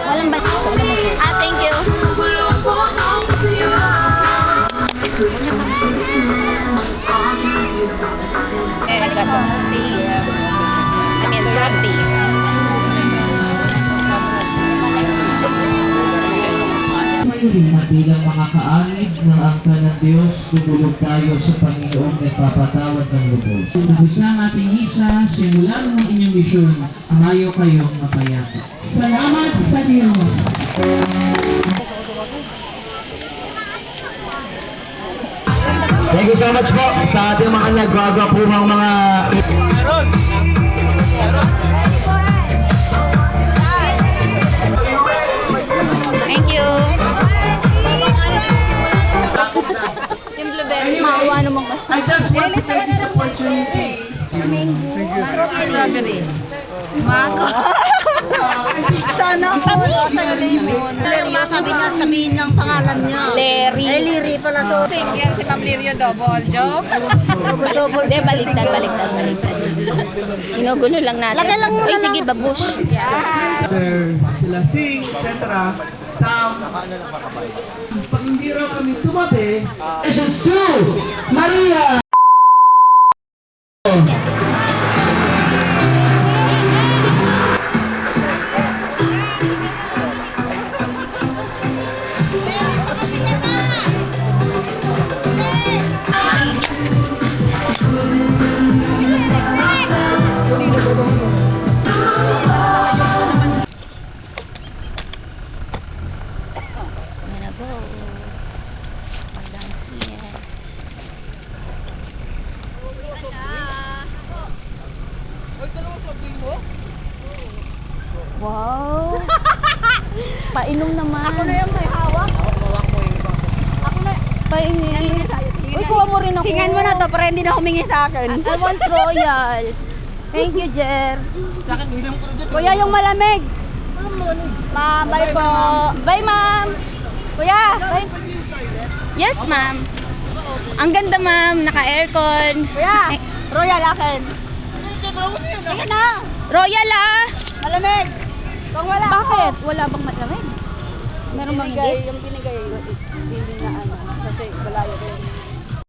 Walang basta. Thank you. Na bilang mga kaanib ng angka ng Diyos, tutulog tayo sa Panginoong nagpapatawad ng lubos. Umpisa ang ating hisa, simulan ng inyong misyon, amayo kayong mapayapa. Salamat sa Diyos! Thank you so much po sa ating mga nagwagapuhang mga... Thank you. Yung blueberry, maawa naman kasi. I just want to take this opportunity. Strawberry. Mango. Sana ako. Sabihin ng pangalan niya. Larry. Ay, Larry pala to. Yan si Ma'am Lirio Double. Joke? Double. De, baliktad. Ginugulo lang natin. Lagay lang muna. Ay, sige, babush. Sila sing, etc. Sam. Pag hindi raw kami tumabi, Questions 2, Maria! Wow! Painom naman. Ako na yung may hawak. Ako na. Paingin. Uy, kuha mo rin ako. Tingnan mo na to para hindi na humingi sa akin. I want royal. Thank you, Jer. Kuya, yung malamig. Ma'am, bye po. Bye, ma'am. Kuya! Bye. Yes, ma'am. Ang ganda, ma'am. Naka-aircon. Kuya! Royal akin. Sige na! Royal, ah! Malamig! Kung wala Bakit? Wala bang malamig? Meron bang hindi? Yung binigay, hindi na ano. Kasi malayo ko yung